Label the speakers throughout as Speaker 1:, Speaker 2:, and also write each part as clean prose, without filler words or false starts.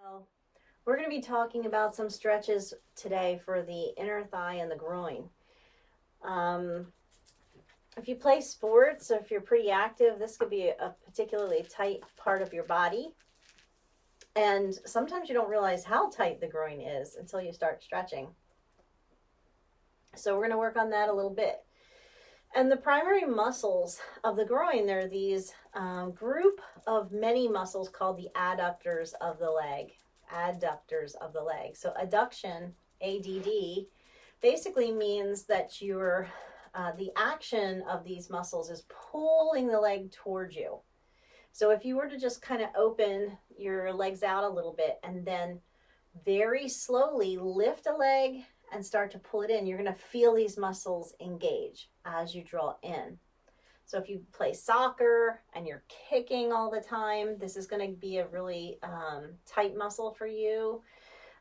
Speaker 1: Well, we're going to be talking about some stretches today for the inner thigh and the groin. Um, if you play sports or if you're pretty active, this could be a particularly tight part of your body. And sometimes you don't realize how tight the groin is until you start stretching. So we're going to work on that a little bit. And the primary muscles of the groin, there are these group of many muscles called the adductors of the leg. Adductors of the leg. So adduction, ADD, basically means that the action of these muscles is pulling the leg towards you. So if you were to just kind of open your legs out a little bit and then very slowly lift a leg and start to pull it in, you're going to feel these muscles engage as you draw in. So if you play soccer and you're kicking all the time, this is going to be a really tight muscle for you.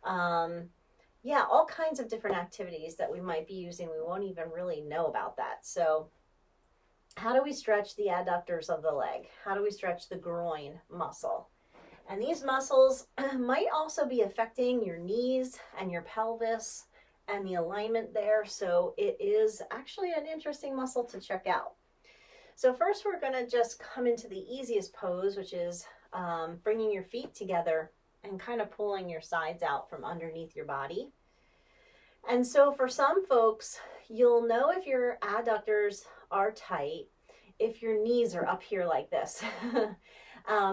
Speaker 1: All kinds of different activities that we might be using. We won't even really know about that. So how do we stretch the adductors of the leg? How do we stretch the groin muscle? And these muscles might also be affecting your knees and your pelvis and the alignment there. So it is actually an interesting muscle to check out. So first we're going to just come into the easiest pose, which is bringing your feet together and kind of pulling your sides out from underneath your body. And so for some folks, you'll know if your adductors are tight, if your knees are up here like this.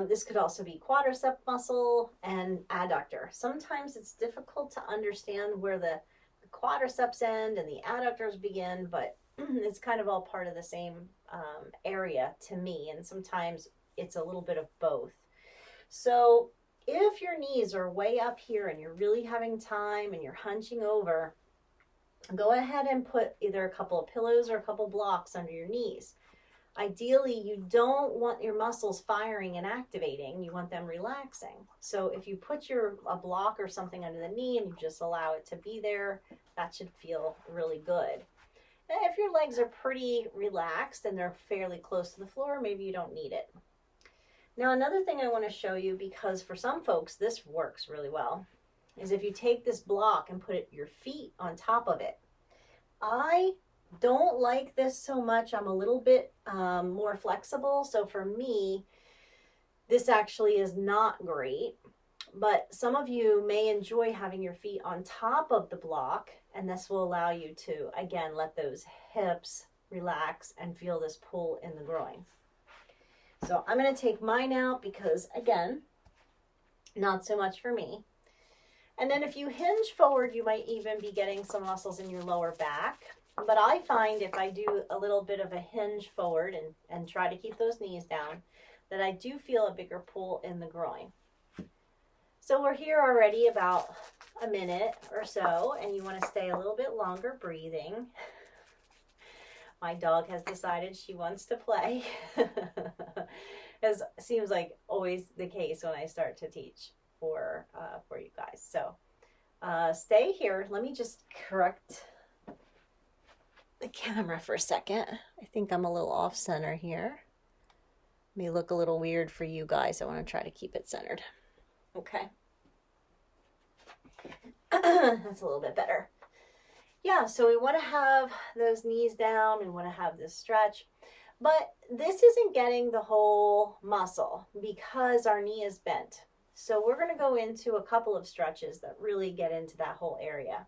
Speaker 1: This could also be quadricep muscle and adductor. Sometimes it's difficult to understand where the quadriceps end and the adductors begin, but it's kind of all part of the same area to me, and sometimes it's a little bit of both. So if your knees are way up here and you're really having time and you're hunching over, go ahead and put either a couple of pillows or a couple blocks under your knees. Ideally, you don't want your muscles firing and activating. You want them relaxing. So if you put a block or something under the knee and you just allow it to be there, that should feel really good. And if your legs are pretty relaxed and they're fairly close to the floor, maybe you don't need it. Now, another thing I want to show you, because for some folks this works really well, is if you take this block and put your feet on top of it. I don't like this so much. I'm a little bit more flexible. So for me, this actually is not great. But some of you may enjoy having your feet on top of the block, and this will allow you to, again, let those hips relax and feel this pull in the groin. So I'm going to take mine out because, again, not so much for me. And then if you hinge forward, you might even be getting some muscles in your lower back. But I find if I do a little bit of a hinge forward and try to keep those knees down, that I do feel a bigger pull in the groin. So we're here already about a minute or so, and you want to stay a little bit longer breathing. My dog has decided she wants to play, as seems like always the case when I start to teach for you guys. So stay here. Let me just correct the camera for a second. I think I'm a little off center here. May look a little weird for you guys. I want to try to keep it centered. Okay. That's a little bit better. Yeah, so we want to have those knees down. We want to have this stretch. But this isn't getting the whole muscle because our knee is bent. So we're going to go into a couple of stretches that really get into that whole area.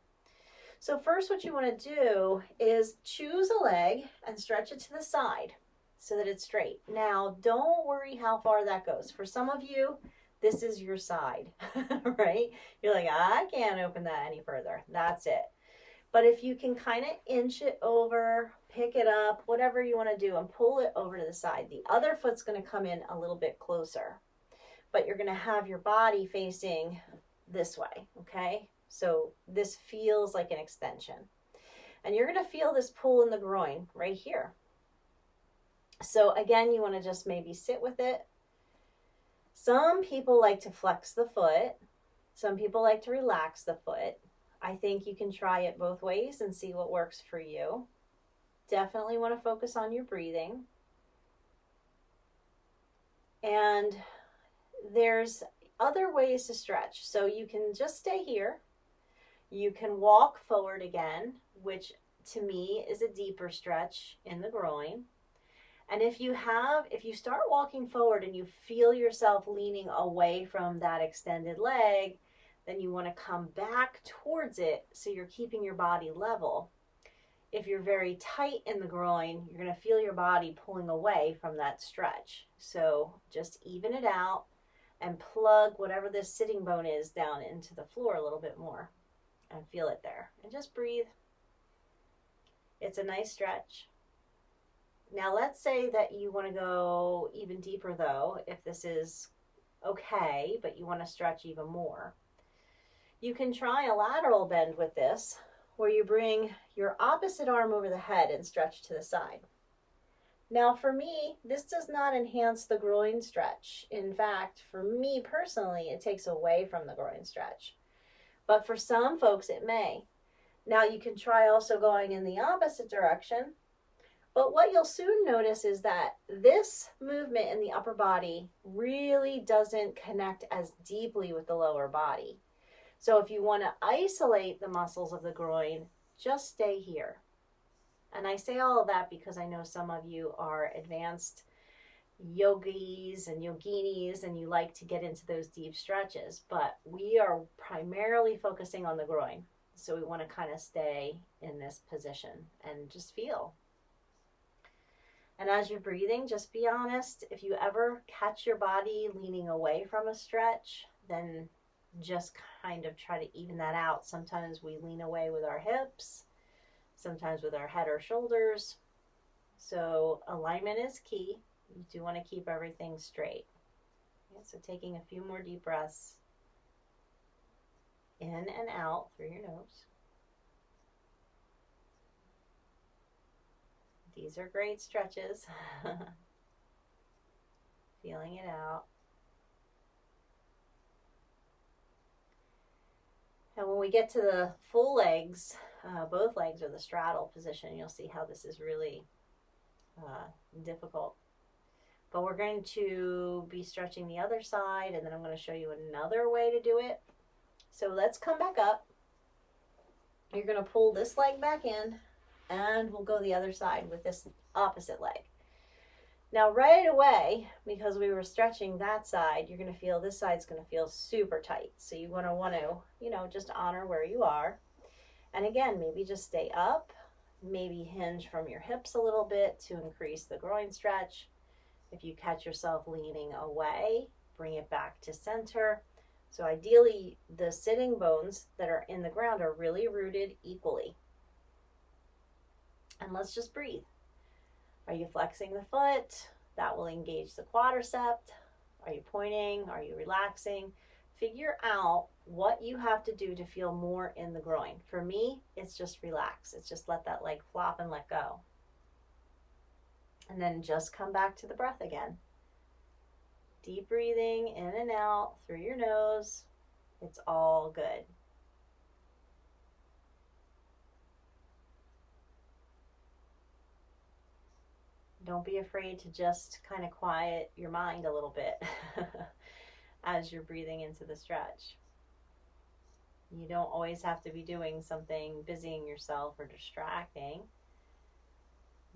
Speaker 1: So first what you want to do is choose a leg and stretch it to the side so that it's straight. Now, don't worry how far that goes. For some of you, this is your side, right? You're like, I can't open that any further. That's it. But if you can kind of inch it over, pick it up, whatever you want to do, and pull it over to the side. The other foot's going to come in a little bit closer, but you're going to have your body facing this way, okay? So this feels like an extension. And you're going to feel this pull in the groin right here. So again, you want to just maybe sit with it. Some people like to flex the foot. Some people like to relax the foot. I think you can try it both ways and see what works for you. Definitely want to focus on your breathing. And there's other ways to stretch. So you can just stay here. You can walk forward again, which to me is a deeper stretch in the groin. And if you start walking forward and you feel yourself leaning away from that extended leg, then you want to come back towards it so you're keeping your body level. If you're very tight in the groin, you're going to feel your body pulling away from that stretch. So just even it out and plug whatever this sitting bone is down into the floor a little bit more and feel it there. And just breathe. It's a nice stretch. Now let's say that you want to go even deeper though, if this is okay, but you want to stretch even more. You can try a lateral bend with this, where you bring your opposite arm over the head and stretch to the side. Now for me, this does not enhance the groin stretch. In fact, for me personally, it takes away from the groin stretch. But for some folks, it may. Now you can try also going in the opposite direction. But what you'll soon notice is that this movement in the upper body really doesn't connect as deeply with the lower body. So if you want to isolate the muscles of the groin, just stay here. And I say all of that because I know some of you are advanced yogis and yoginis and you like to get into those deep stretches. But we are primarily focusing on the groin. So we want to kind of stay in this position and just feel. And as you're breathing, just be honest. If you ever catch your body leaning away from a stretch, then just kind of try to even that out. Sometimes we lean away with our hips, sometimes with our head or shoulders. So alignment is key. You do want to keep everything straight. Okay, so taking a few more deep breaths in and out through your nose. These are great stretches. Feeling it out. And when we get to the full legs, both legs are the straddle position, you'll see how this is really difficult. But we're going to be stretching the other side, and then I'm going to show you another way to do it. So let's come back up. You're going to pull this leg back in, and we'll go the other side with this opposite leg. Now right away, because we were stretching that side, you're going to feel this side's going to feel super tight. So you want to, just honor where you are. And again, maybe just stay up, maybe hinge from your hips a little bit to increase the groin stretch. If you catch yourself leaning away, bring it back to center. So ideally, the sitting bones that are in the ground are really rooted equally. And let's just breathe. Are you flexing the foot? That will engage the quadricep. Are you pointing? Are you relaxing? Figure out what you have to do to feel more in the groin. For me, it's just relax. It's just let that leg flop and let go. And then just come back to the breath again. Deep breathing in and out through your nose. It's all good. Don't be afraid to just kind of quiet your mind a little bit as you're breathing into the stretch. You don't always have to be doing something, busying yourself or distracting,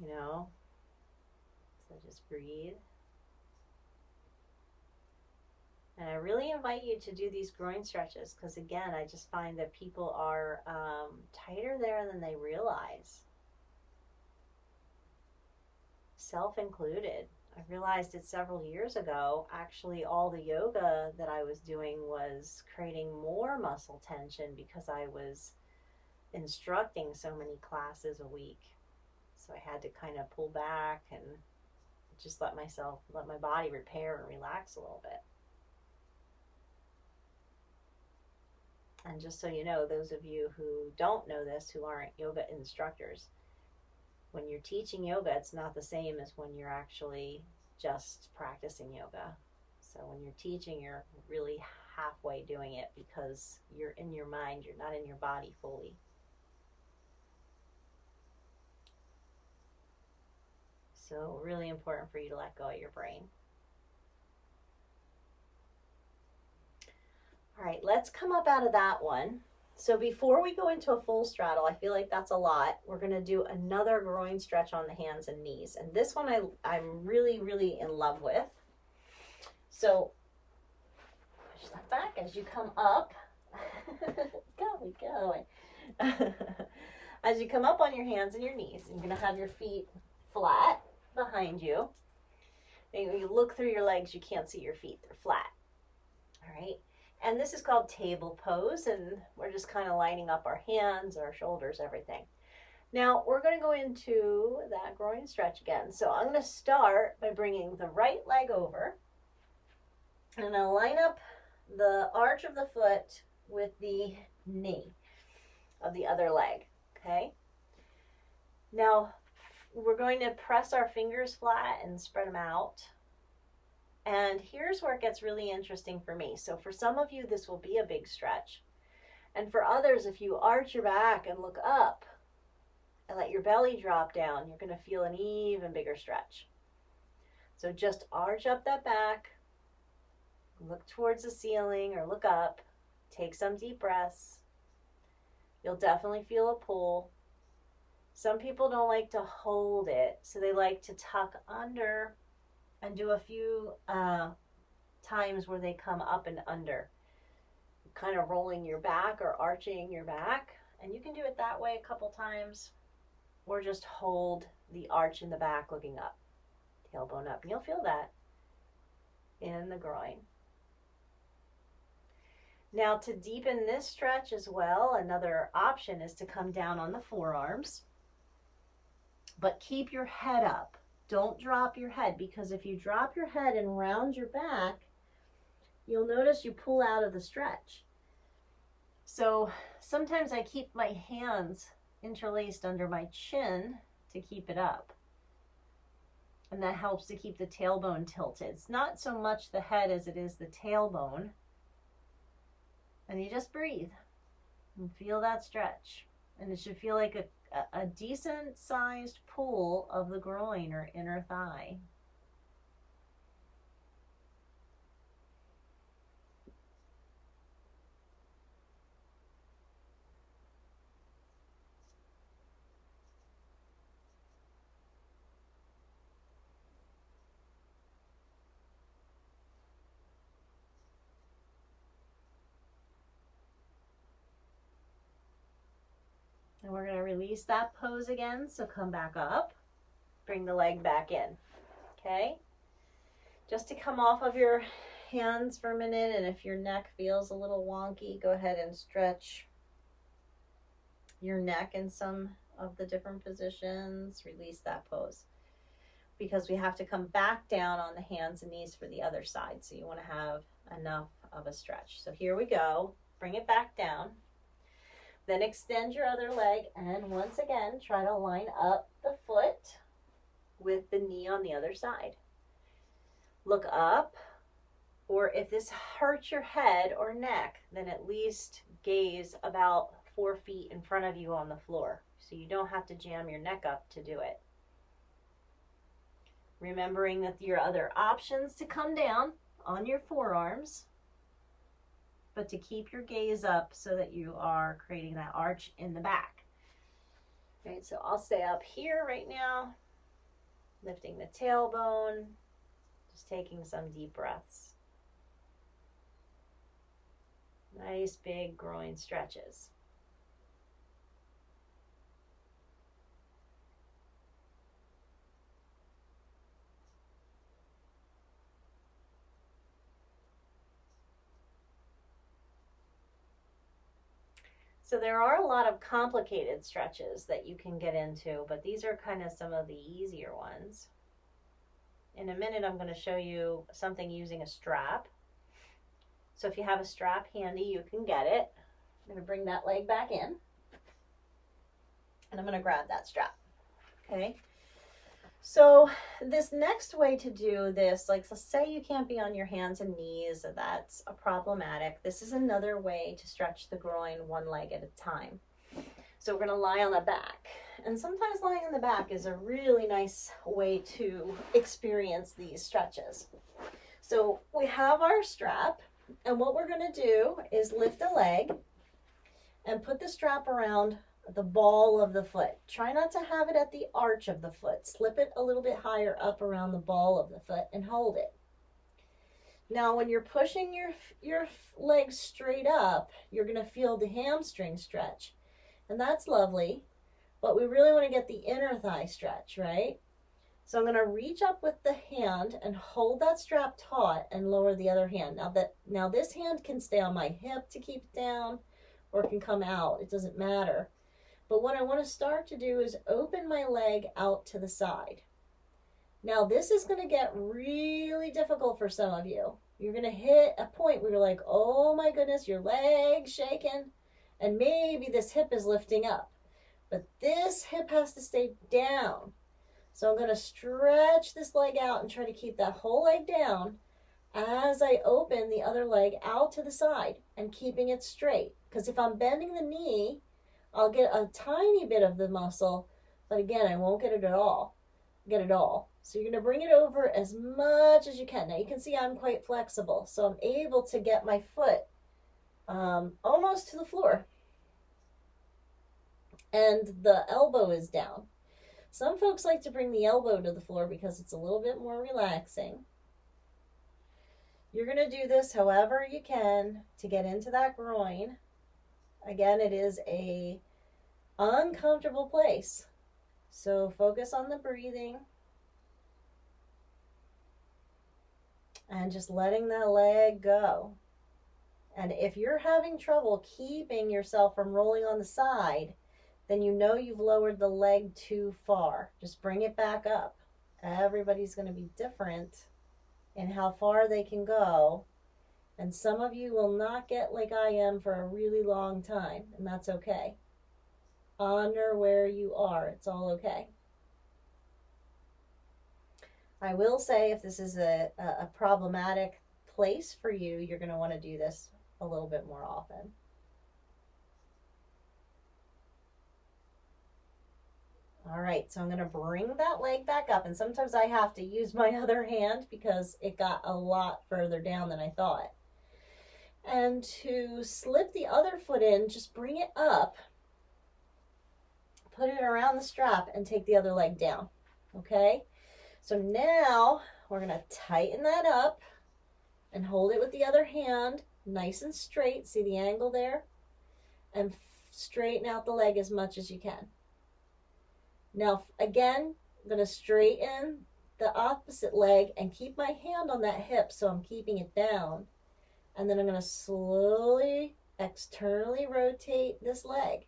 Speaker 1: So just breathe. And I really invite you to do these groin stretches because, again, I just find that people are tighter there than they realize. Self included. I realized it several years ago. Actually, all the yoga that I was doing was creating more muscle tension because I was instructing so many classes a week. So I had to kind of pull back and just let my body repair and relax a little bit. And just so you know, those of you who don't know this, who aren't yoga instructors, when you're teaching yoga, it's not the same as when you're actually just practicing yoga. So when you're teaching, you're really halfway doing it because you're in your mind, you're not in your body fully. So really important for you to let go of your brain. All right, let's come up out of that one. So before we go into a full straddle, I feel like that's a lot. We're going to do another groin stretch on the hands and knees. And this one I'm really, really in love with. So push that back as you come up. Golly, golly. As you come up on your hands and your knees, you're going to have your feet flat behind you. And when you look through your legs, you can't see your feet. They're flat. All right. And this is called table pose, and we're just kind of lining up our hands, our shoulders, everything. Now, we're going to go into that groin stretch again. So I'm going to start by bringing the right leg over, and I'm going to line up the arch of the foot with the knee of the other leg, okay? Now, we're going to press our fingers flat and spread them out. And here's where it gets really interesting for me. So for some of you, this will be a big stretch. And for others, if you arch your back and look up and let your belly drop down, you're going to feel an even bigger stretch. So just arch up that back, look towards the ceiling or look up, take some deep breaths. You'll definitely feel a pull. Some people don't like to hold it, so they like to tuck under and do a few times where they come up and under, kind of rolling your back or arching your back. And you can do it that way a couple times, or just hold the arch in the back looking up, tailbone up. And you'll feel that in the groin. Now, to deepen this stretch as well, another option is to come down on the forearms, but keep your head up. Don't drop your head, because if you drop your head and round your back, you'll notice you pull out of the stretch. So sometimes I keep my hands interlaced under my chin to keep it up. And that helps to keep the tailbone tilted. It's not so much the head as it is the tailbone. And you just breathe and feel that stretch. And it should feel like a decent sized pull of the groin or inner thigh. And we're going to release that pose again. So come back up, bring the leg back in, okay? Just to come off of your hands for a minute, and if your neck feels a little wonky, go ahead and stretch your neck in some of the different positions. Release that pose, because we have to come back down on the hands and knees for the other side. So you want to have enough of a stretch. So here we go. Bring it back down. Then extend your other leg, and once again, try to line up the foot with the knee on the other side. Look up, or if this hurts your head or neck, then at least gaze about 4 feet in front of you on the floor, so you don't have to jam your neck up to do it. Remembering that your other options to come down on your forearms, but to keep your gaze up so that you are creating that arch in the back. Right, so I'll stay up here right now, lifting the tailbone, just taking some deep breaths. Nice big groin stretches. So there are a lot of complicated stretches that you can get into, but these are kind of some of the easier ones. In a minute, I'm going to show you something using a strap. So if you have a strap handy, you can get it. I'm going to bring that leg back in, and I'm going to grab that strap. Okay. So this next way to do this, like, let's say you can't be on your hands and knees, that's a problematic. This is another way to stretch the groin one leg at a time. So we're going to lie on the back. And sometimes lying on the back is a really nice way to experience these stretches. So we have our strap, And what we're going to do is lift a leg and put the strap around the ball of the foot. Try not to have it at the arch of the foot. Slip it a little bit higher up around the ball of the foot and hold it. Now, when you're pushing your legs straight up, you're going to feel the hamstring stretch. And that's lovely, but we really want to get the inner thigh stretch, right? So I'm going to reach up with the hand and hold that strap taut and lower the other hand. Now this hand can stay on my hip to keep it down, or it can come out. It doesn't matter. But what I want to start to do is open my leg out to the side. Now this is going to get really difficult for some of you. You're going to hit a point where you're like, oh my goodness, your leg's shaking, and maybe this hip is lifting up. But this hip has to stay down. So I'm going to stretch this leg out and try to keep that whole leg down as I open the other leg out to the side and keeping it straight. Because if I'm bending the knee, I'll get a tiny bit of the muscle, but again, I won't get it all. So you're going to bring it over as much as you can. Now you can see I'm quite flexible, so I'm able to get my foot almost to the floor. And the elbow is down. Some folks like to bring the elbow to the floor because it's a little bit more relaxing. You're going to do this however you can to get into that groin. Again, it is a uncomfortable place. So focus on the breathing. And just letting that leg go. And if you're having trouble keeping yourself from rolling on the side, then you know you've lowered the leg too far. Just bring it back up. Everybody's going to be different in how far they can go. And some of you will not get like I am for a really long time, and that's okay. Honor where you are. It's all okay. I will say if this is a problematic place for you, you're going to want to do this a little bit more often. All right, so I'm going to bring that leg back up, and sometimes I have to use my other hand because it got a lot further down than I thought. And to slip the other foot in, just bring it up, put it around the strap, and take the other leg down, okay? So now we're going to tighten that up and hold it with the other hand, nice and straight. See the angle there? And straighten out the leg as much as you can. Now, again, I'm going to straighten the opposite leg and keep my hand on that hip so I'm keeping it down. And then I'm going to slowly externally rotate this leg.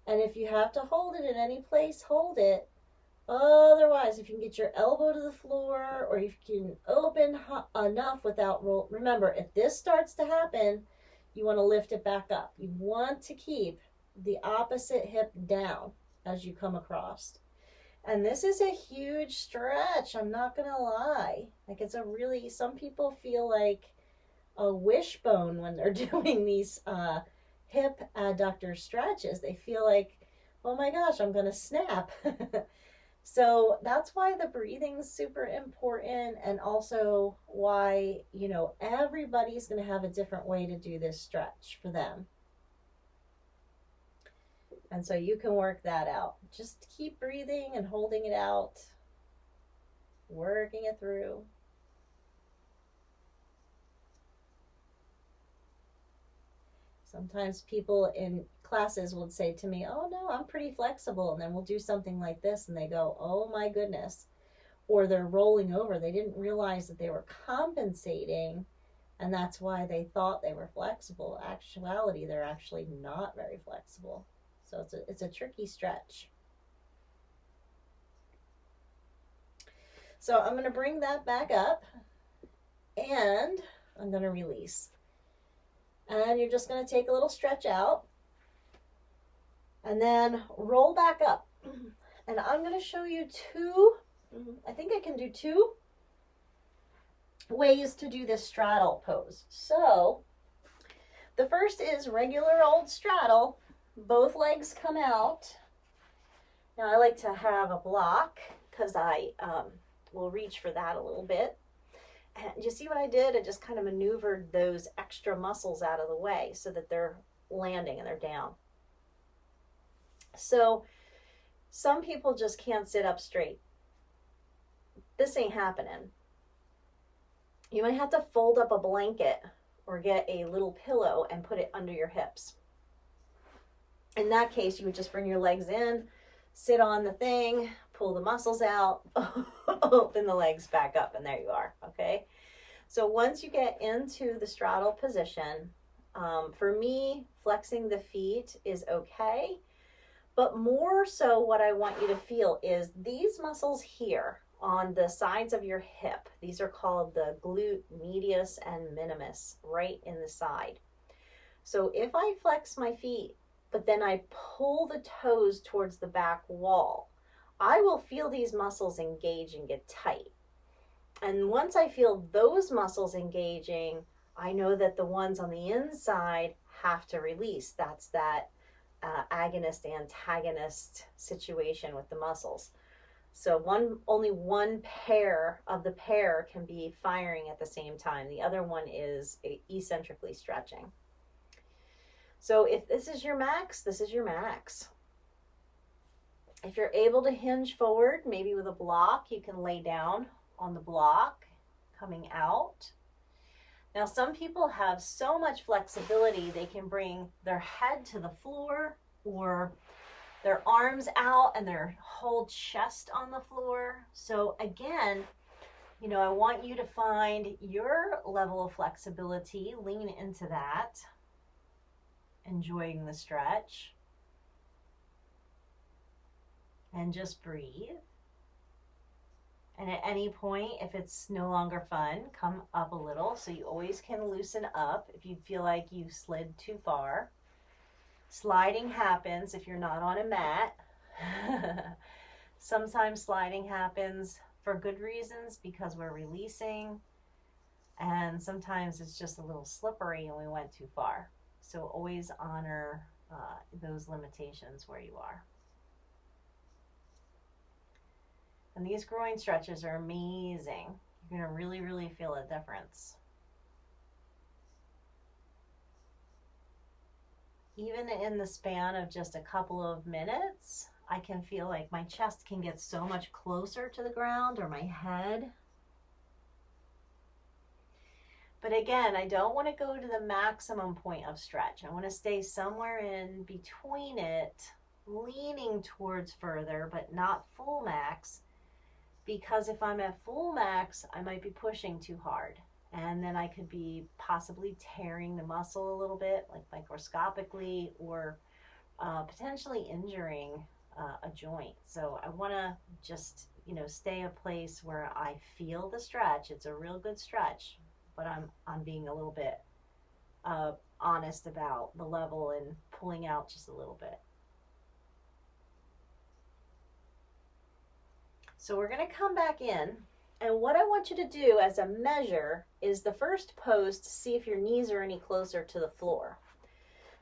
Speaker 1: And if you have to hold it in any place, hold it. Otherwise, if you can get your elbow to the floor or if you can open enough without roll. Remember, if this starts to happen, you want to lift it back up. You want to keep the opposite hip down as you come across. And this is a huge stretch, I'm not gonna lie. Like, it's a really, some people feel like a wishbone when they're doing these hip adductor stretches. They feel like, oh my gosh, I'm gonna snap. So that's why the breathing is super important, and also why, you know, everybody's gonna have a different way to do this stretch for them. And so you can work that out. Just keep breathing and holding it out, working it through. Sometimes people in classes will say to me, oh no, I'm pretty flexible. And then we'll do something like this and they go, oh my goodness. Or they're rolling over. They didn't realize that they were compensating, and that's why they thought they were flexible. In actuality, they're actually not very flexible. So it's a tricky stretch. So I'm going to bring that back up and I'm going to release. And you're just going to take a little stretch out and then roll back up. And I'm going to show you I think I can do two ways to do this straddle pose. So the first is regular old straddle. Both legs come out. Now I like to have a block because I will reach for that a little bit. And you see what I did? I just kind of maneuvered those extra muscles out of the way so that they're landing and they're down. So some people just can't sit up straight. This ain't happening. You might have to fold up a blanket or get a little pillow and put it under your hips. In that case, you would just bring your legs in, sit on the thing, pull the muscles out, open the legs back up, and there you are, okay? So once you get into the straddle position, for me, flexing the feet is okay, but more so what I want you to feel is these muscles here on the sides of your hip. These are called the glute medius and minimus, right in the side. So if I flex my feet, but then I pull the toes towards the back wall, I will feel these muscles engage and get tight. And once I feel those muscles engaging, I know that the ones on the inside have to release. That's that agonist-antagonist situation with the muscles. So only one pair of the pair can be firing at the same time. The other one is eccentrically stretching. So if this is your max, this is your max. If you're able to hinge forward, maybe with a block, you can lay down on the block, coming out. Now, some people have so much flexibility, they can bring their head to the floor or their arms out and their whole chest on the floor. So again, I want you to find your level of flexibility, lean into that, enjoying the stretch, and just breathe. And at any point, if it's no longer fun, come up a little so you always can loosen up if you feel like you slid too far. Sliding happens if you're not on a mat. Sometimes sliding happens for good reasons because we're releasing, and sometimes it's just a little slippery and we went too far. So always honor those limitations where you are. And these groin stretches are amazing. You're going to really, really feel a difference. Even in the span of just a couple of minutes, I can feel like my chest can get so much closer to the ground, or my head. But again, I don't want to go to the maximum point of stretch. I want to stay somewhere in between it, leaning towards further, but not full max. Because if I'm at full max, I might be pushing too hard. And then I could be possibly tearing the muscle a little bit, like microscopically, or potentially injuring a joint. So I want to just, stay a place where I feel the stretch. It's a real good stretch, but I'm being a little bit honest about the level and pulling out just a little bit. So we're going to come back in, and what I want you to do as a measure is the first pose to see if your knees are any closer to the floor.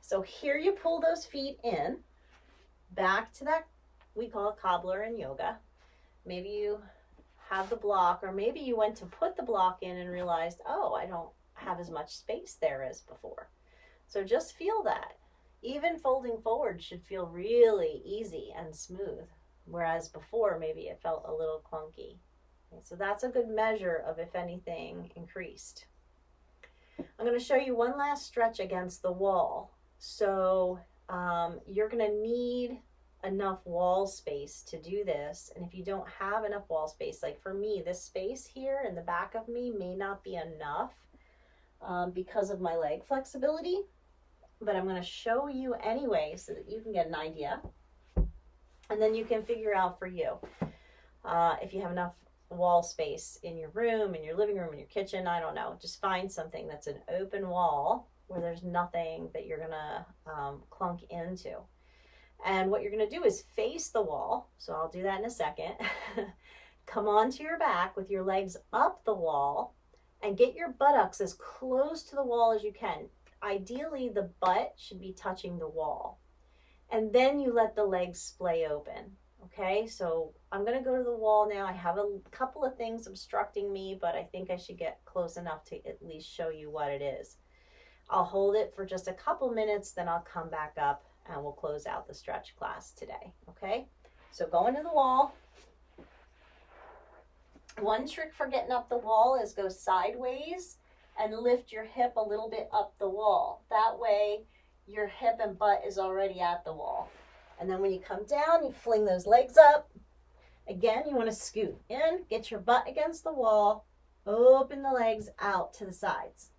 Speaker 1: So here you pull those feet in, back to that, we call it cobbler in yoga. Maybe you have the block, or maybe you went to put the block in and realized, oh, I don't have as much space there as before. So just feel that. Even folding forward should feel really easy and smooth. Whereas before, maybe it felt a little clunky. Okay, so that's a good measure of if anything increased. I'm going to show you one last stretch against the wall. So you're going to need enough wall space to do this. And if you don't have enough wall space, like for me, this space here in the back of me may not be enough because of my leg flexibility. But I'm going to show you anyway so that you can get an idea. And then you can figure out for you if you have enough wall space in your room, in your living room, in your kitchen, I don't know. Just find something that's an open wall where there's nothing that you're going to clunk into. And what you're going to do is face the wall. So I'll do that in a second. Come onto your back with your legs up the wall and get your buttocks as close to the wall as you can. Ideally, the butt should be touching the wall. And then you let the legs splay open, Okay, so I'm going to go to the wall now. I have a couple of things obstructing me, but I think I should get close enough to at least show you what it is. I'll hold it for just a couple minutes, then I'll come back up and we'll close out the stretch class today. Okay, so going to the wall. One trick for getting up the wall is go sideways and lift your hip a little bit up the wall. That way your hip and butt is already at the wall. And then when you come down, you fling those legs up. Again, you want to scoot in, get your butt against the wall, open the legs out to the sides.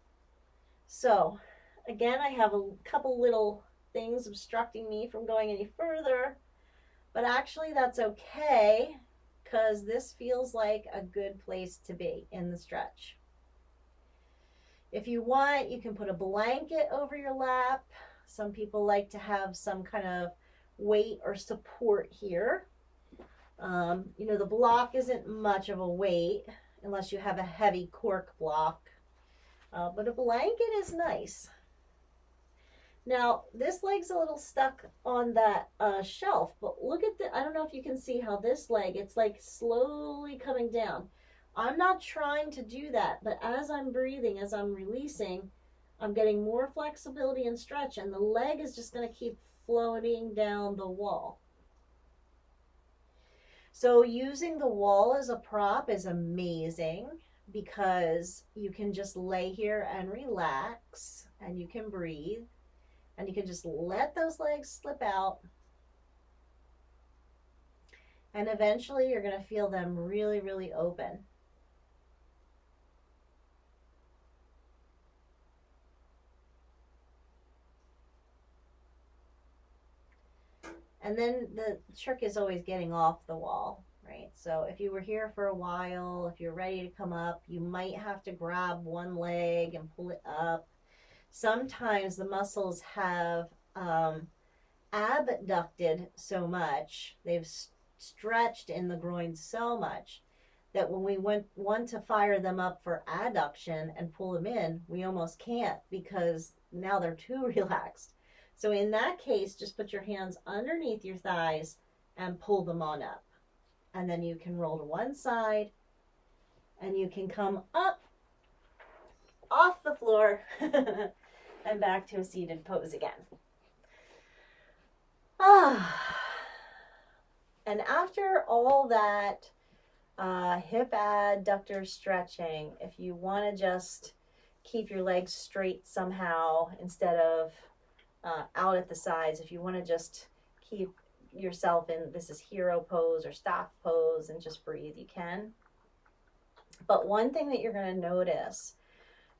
Speaker 1: So again, I have a couple little things obstructing me from going any further, but actually that's okay because this feels like a good place to be in the stretch. If you want, you can put a blanket over your lap. Some people like to have some kind of weight or support here. You know, the block isn't much of a weight unless you have a heavy cork block, but a blanket is nice. Now, this leg's a little stuck on that shelf, but look at the, I don't know if you can see how this leg, it's like slowly coming down. I'm not trying to do that, but as I'm breathing, as I'm releasing, I'm getting more flexibility and stretch, and the leg is just going to keep floating down the wall. So using the wall as a prop is amazing because you can just lay here and relax, and you can breathe. And you can just let those legs slip out. And eventually you're going to feel them really, really open. And then the trick is always getting off the wall, right? So if you were here for a while, if you're ready to come up, you might have to grab one leg and pull it up. Sometimes the muscles have abducted so much, they've stretched in the groin so much that when we want to fire them up for adduction and pull them in, we almost can't because now they're too relaxed. So in that case, just put your hands underneath your thighs and pull them on up. And then you can roll to one side and you can come up off the floor and back to a seated pose again. And after all that hip adductor stretching, if you want to just keep your legs straight somehow instead of out at the sides, if you want to just keep yourself in, this is hero pose or staff pose, and just breathe, you can. But one thing that you're going to notice,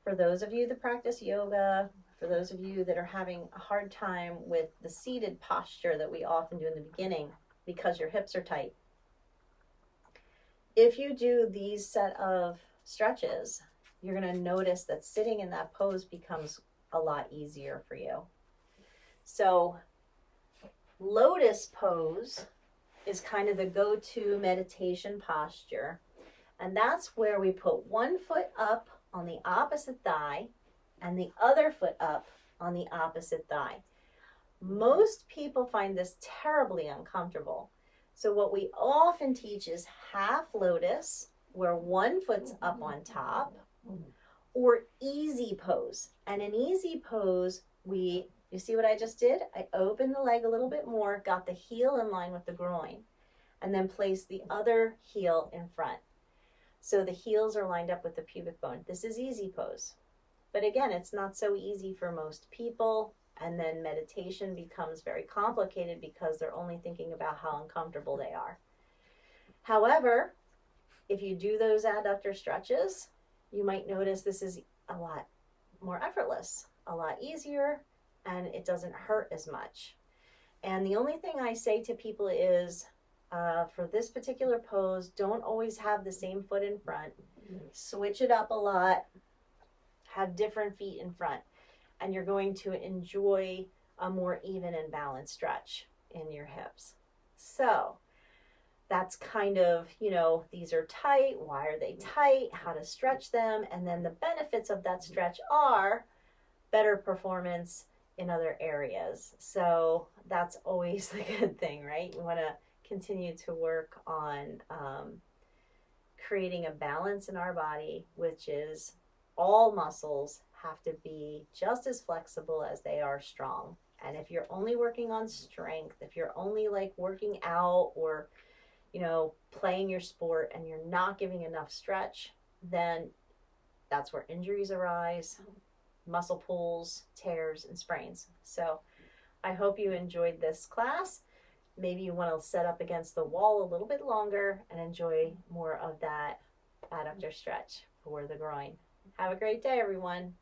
Speaker 1: for those of you that practice yoga, for those of you that are having a hard time with the seated posture that we often do in the beginning because your hips are tight, if you do these set of stretches, you're going to notice that sitting in that pose becomes a lot easier for you. So lotus pose is kind of the go-to meditation posture, and that's where we put one foot up on the opposite thigh and the other foot up on the opposite thigh. Most people find this terribly uncomfortable. So what we often teach is half lotus, where one foot's up on top, or easy pose. And in easy pose, you see what I just did? I opened the leg a little bit more, got the heel in line with the groin, and then placed the other heel in front. So the heels are lined up with the pubic bone. This is easy pose. But again, it's not so easy for most people. And then meditation becomes very complicated because they're only thinking about how uncomfortable they are. However, if you do those adductor stretches, you might notice this is a lot more effortless, a lot easier, and it doesn't hurt as much. And the only thing I say to people is, for this particular pose, don't always have the same foot in front. Switch it up a lot. Have different feet in front. And you're going to enjoy a more even and balanced stretch in your hips. So that's kind of, these are tight. Why are they tight? How to stretch them. And then the benefits of that stretch are better performance in other areas. So that's always the good thing, right? You want to continue to work on creating a balance in our body, which is all muscles have to be just as flexible as they are strong. And if you're only working on strength, if you're only like working out or, you know, playing your sport and you're not giving enough stretch, then that's where injuries arise, muscle pulls, tears, and sprains. So I hope you enjoyed this class. Maybe you want to set up against the wall a little bit longer and enjoy more of that adductor stretch for the groin. Have a great day, everyone.